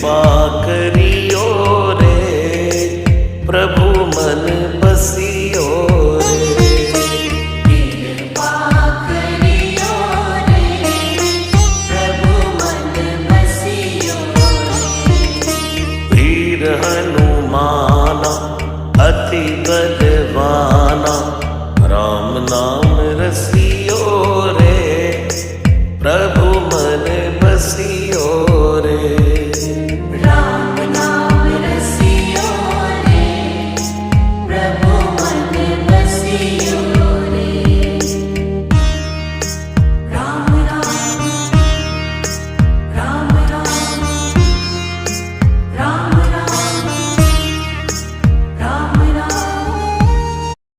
कृपा करियो रे, प्रभु मन बसियो रे। कृपा करियो रे, प्रभु मन बसियो रे। वीर हनुमाना अति बलवाना, राम नाम रसिया